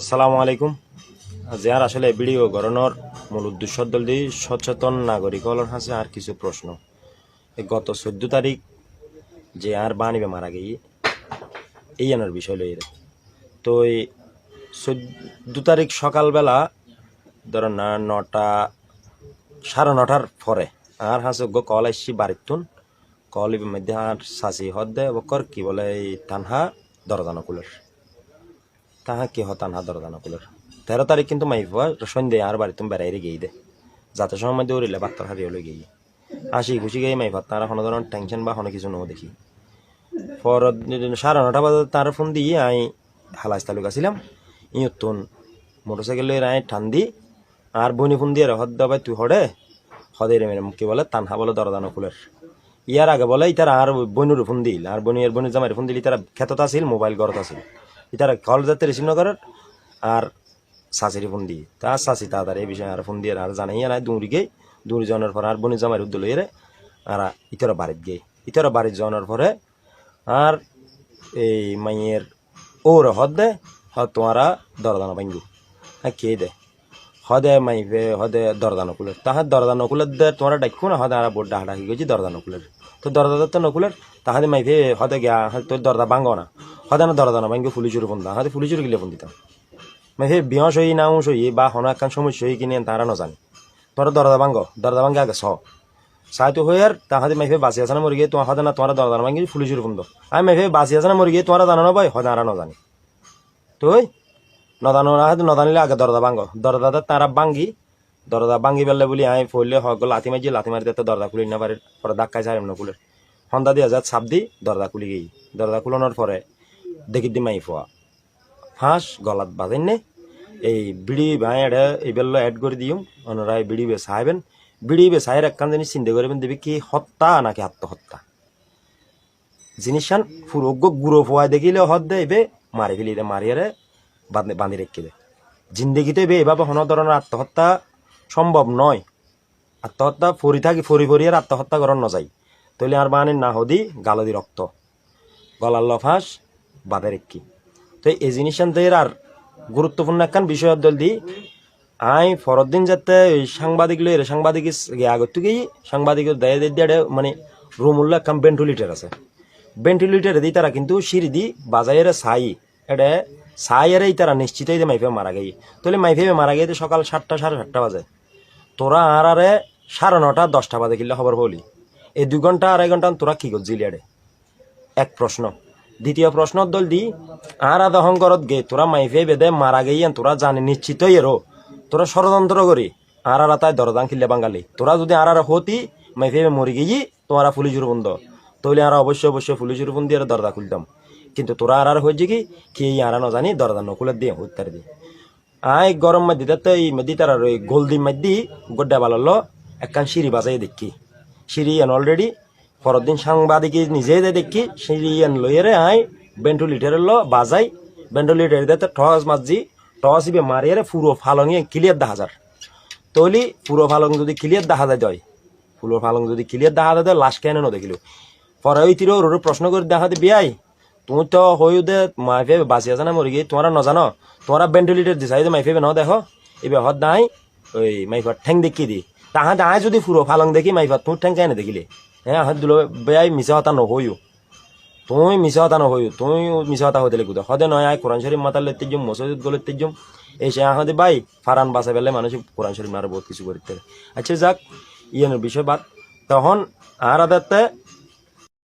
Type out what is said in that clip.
আসসালামু আলাইকুম। যার আসলে ভিডিও গড়ানোর মূল উদ্দেশ্য দলদি সচেতন নাগরিক হলর হাসে আর কিছু প্রশ্ন। গত 14 তারিখ যে আর বানিবে মারা গিয়ে এই আনার বিষয় লই তো এই 14 তারিখ সকালবেলা ধরো না 9টা 9:30 পরে আর হাসে কল আসছি বাড়িতুন কল মধ্যে আর সাসি হদ দেয় বকর কি বলে এই তানহা দরজানো কুলের তাহা কি হ তানহা দরজানো কুলের 13 তারিখ কিন্তু মাইফা সন্ধ্যে আর বাড়ি তুমি বেড়াইরে গিয়ে দে যাতে সময় মধ্যে উড়িলে বাত্তার হারিয়ে হলে গিয়ে হাসি খুশি গিয়ে মাইফা তারা কোনো ধরনের টেনশন বা কোনো কিছু নেও দেখি পর 9:30 বাজে তার ফোন দিয়ে আমি হালাস তালুক আসছিলাম ইয়তুন মোটরসাইকেলের আয় ঠান্দি আর বনি ফোন দিয়ে হদ দাবাই তুই হডে হদে রে মেরে কি বলে তানহা বলে দরদানো কুলের ইয়ার আগে বলে ইতারা আর বনুর ফোন দিল আর বনির জামাই ফোন দিল তারা ক্ষেতত আসিল মোবাইল গরত আসিল ইতারা কল যাতে রিসিভ নগরের আর শাশির ফোন দিয়ে তা শাশি তাড়াতাড়ি এই বিষয়ে আর ফোন দিয়ে আর জানাই নাই দৌড়ি যাওয়ার পরে আর বনি জামাই উদ্দল এরে আর ইতারা বাড়িত গিয়ে ইতারা বাড়িত যাওয়ার পরে আর এই মাইয়ের ওর হদ দে হদ তোমারা দরদানো ভাঙ্গু হ্যাঁ কে দে হদে মাইফে হদে দরজা নকুলের তাহার দরজা নকুলের দে তোমরা ডাকু না হদে আর বোর্ড ডাকি গেছি দরজা নকুলের তো দরজা তো নকুলের তাহাতে মাইফে হদে গিয়া তোর দরজা ভাঙ্গো না হদে না দরজা না ভাঙ্গি ফুলি চুরি ফোন দা হদে ফুলি চুরি গিলে ফোন দিতাম মাইফে বিহস হই না উস হই বা হন একখান সমস্যা হই কিনে তারা ন জানি তোরা দরজা ভাঙ্গে আগে সাইতো হয়ে আর তাহাতে মাইফে বাঁচি আছে না মরি গিয়ে তোমার হদে না তোমার দরজা ভাঙ্গি ফুলি চুরি ফোন দো আমি মাইফে বাঁচি আছে না মরি গিয়ে তোমার জানো না ভাই হদে আর ন জানি তুই নদানো না নদানিলে আগে দরজা তারা দরজা ভাঙ্গি পেলে বলি আমি ফইলে হক লাথি মারি দিতে দরজা খুলি না পারে পরে ধাক্কায় যাই এমন খুলের সন্ধ্যা দিয়ে যা ছাপ দি দরজা খুলি গেই দরজা খুলানোর পরে দেখি দি মাই ফোয়া ফাঁস গলাত বাজেন নে এই বিড়ি ভাই এটা এই বেলা এড করে দিম ওনারাই বিড়ি বেসাইবেন বিড়ি বেসাইয়ের একখান জিনিস চিন্তা করবেন দেবে কি হত্যা নাকি আত্মহত্যা জিনিসান পুরো গুঁড়ো ফোয়াই দেখিলে হদ দে এবে মারি ফেলি দে মারিয়ারে বাঁধি রেখে দে জিন্দগিতে এভাবে কোনো ধরনের আত্মহত্যা সম্ভব নয় আত্মহত্যা ফরি আর আত্মহত্যা করার নযাই তৈলে আর বাহানি না হদি গালদি রক্ত গলার লফাঁস বাঁধে রেখি তো এই জিনিসান আর গুরুত্বপূর্ণ একখান বিষয় দল দি আই ফরত দিন যাতে সাংবাদিক লই সাংবাদিক আগত গিয়ে সাংবাদিক দেয় মানে রুম উল্লো একখান ভেন্টিলেটর আছে ভেন্টিলেটর দিই তারা কিন্তু সিঁড়ি দি বাজাইয়ের ছাই এটা সাইয়ারেই তারা নিশ্চিতই মাইফে মারা গেই তাহলে মাইফে মারা গিয়ে সকাল 7টা 7:30 বাজে তোরা আর 9:30 10টা বাজে কিনলে খবর বলি এই 2 ঘন্টা 2.5 ঘন্টা তোরা কি করছিলি আরে এক প্রশ্ন দ্বিতীয় প্রশ্ন দল দি আর দহন করত গে তোরা মাইফে বেদে মারা গেই তোরা জানি নিশ্চিতই এরো তোরা ষড়যন্ত্র করি আর তাই দরদান কিনলে বাঙালি তোরা যদি আর হতি মাইফে মরি গিয়ে তোমারা ফুলি জুর বন্ধ তাহলে আর অবশ্যই ফুলি জুর বন্ধ দিয়ে দরজা খুলতাম কিন্তু তোরা আর হয়েছে কি আর ন জানি দরজা নকুলের দিয়ে উত্তর দি আই গরম মাদি দিতে এই মাদি তার ওই গোলদি মাদি গোড্ডা বালালো একখান সিঁড়ি বাজাই দেখি সিঁড়ি এন অলরেডি পরের দিন সাংবাদিক নিজে দেখি সিঁড়ি এন লইয়ারে আই ভেন্টিলেটর লো বাজাই ভেন্টিলেটর দিতে টস ইবে মারিয়ারে পুরো ফালঙে ক্লিয়ার দেখা যার তৈলি পুরো ফালং যদি ক্লিয়ার দেখা যায় পুরো ফালং যদি ক্লিয়ার দেখা যায় লাশ কেন দেখিল পরে ওই তীর প্রশ্ন করে দেখাতে বিয়াই তুমি তো হয়ে দে মাইফে বাঁচি আছে না মরি গিয়ে তোমরা নজানো তোমরা ভেন্টিলেটর দিছাই যে মাইফে ন দেখো এবার হদ নাই ওই মাইফার ঠ্যাং দেখি দি তাহা আয় যদি পুরো ফালং দেখি মাইফার তুমি ঠ্যাং কেন দেখিলে হ্যাঁ হাত দিল বেয়াই মিশা হতা নহইও তুমি মিশা হতা নহইও তুমি মিশা হতা হতে লিখু হদে নয় আয় কোরআন শরীফ মাতাল লেতে জুম মসজিদ গলে তেজুম এই সে আহদে ভাই ফারান বাসা পেলে মানুষ কোরআন শরীফ আরো বহুত কিছু করতে আচ্ছা যাক ইয়ের বিষয় বাদ তখন আর আদাতে